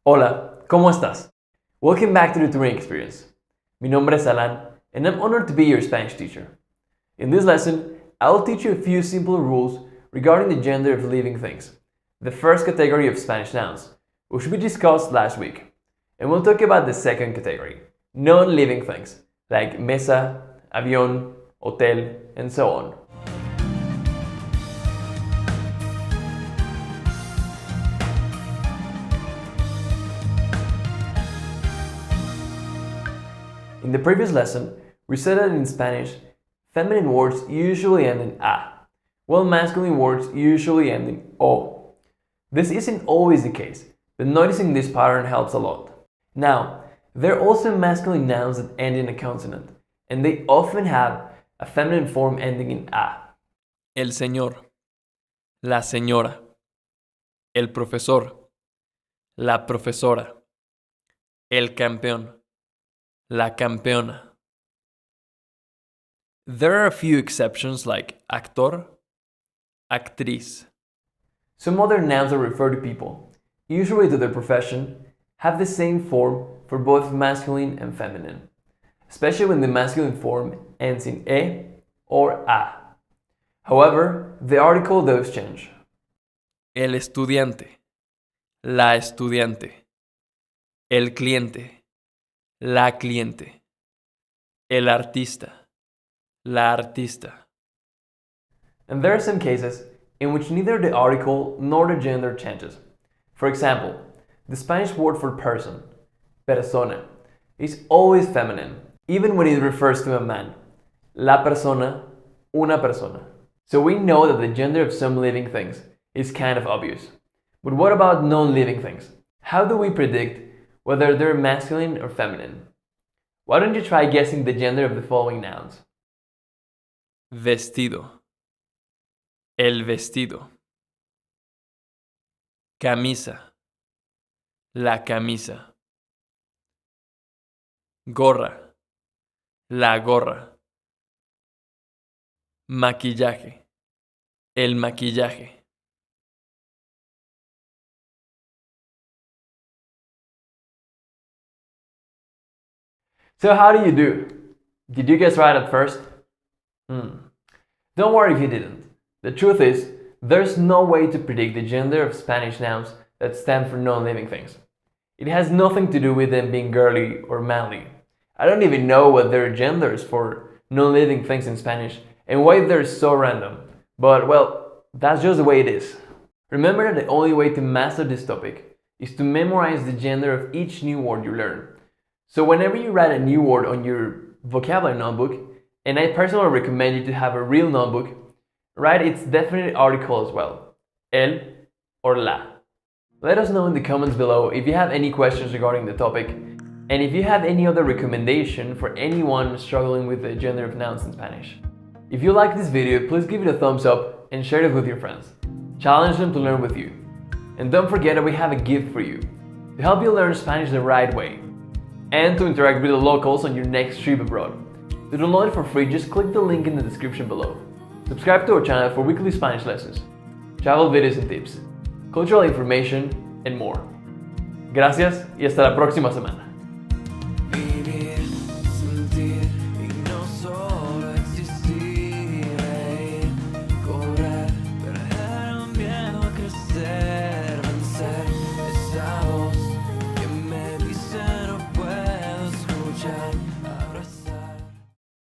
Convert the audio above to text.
Hola, ¿cómo estás? Welcome back to the touring experience. Mi nombre es Alan, and I'm honored to be your Spanish teacher. In this lesson, I will teach you a few simple rules regarding the gender of living things, the first category of Spanish nouns, which we discussed last week. And we'll talk about the second category, non-living things, like mesa, avión, hotel, and so on. In the previous lesson, we said that in Spanish, feminine words usually end in a, while masculine words usually end in o. This isn't always the case, but noticing this pattern helps a lot. Now, there are also masculine nouns that end in a consonant, and they often have a feminine form ending in a. El señor, la señora, el profesor, la profesora, el campeón, la campeona. There are a few exceptions like actor, actriz. Some other nouns that refer to people, usually to their profession, have the same form for both masculine and feminine, especially when the masculine form ends in e or a. However, the article does change. El estudiante, la estudiante, el cliente, la cliente, el artista, la artista. And there are some cases in which neither the article nor the gender changes. For example, the Spanish word for person, persona, is always feminine, even when it refers to a man. La persona, una persona. So we know that the gender of some living things is kind of obvious. But what about non-living things? How do we predict whether they're masculine or feminine? Why don't you try guessing the gender of the following nouns? Vestido, el vestido. Camisa, la camisa. Gorra, la gorra. Maquillaje, el maquillaje. So how do you do? Did you guess right at first? Don't worry if you didn't. The truth is, there's no way to predict the gender of Spanish nouns that stand for non-living things. It has nothing to do with them being girly or manly. I don't even know what their genders for non-living things in Spanish and why they're so random. But well, that's just the way it is. Remember that the only way to master this topic is to memorize the gender of each new word you learn. So whenever you write a new word on your vocabulary notebook, and I personally recommend you to have a real notebook, write its definite article as well, el or la. Let us know in the comments below if you have any questions regarding the topic, and if you have any other recommendation for anyone struggling with the gender of nouns in Spanish. If you like this video, please give it a thumbs up and share it with your friends. Challenge them to learn with you. And don't forget that we have a gift for you, to help you learn Spanish the right way, and to interact with the locals on your next trip abroad. To download it for free, just click the link in the description below. Subscribe to our channel for weekly Spanish lessons, travel videos and tips, cultural information, and more. Gracias y hasta la próxima semana.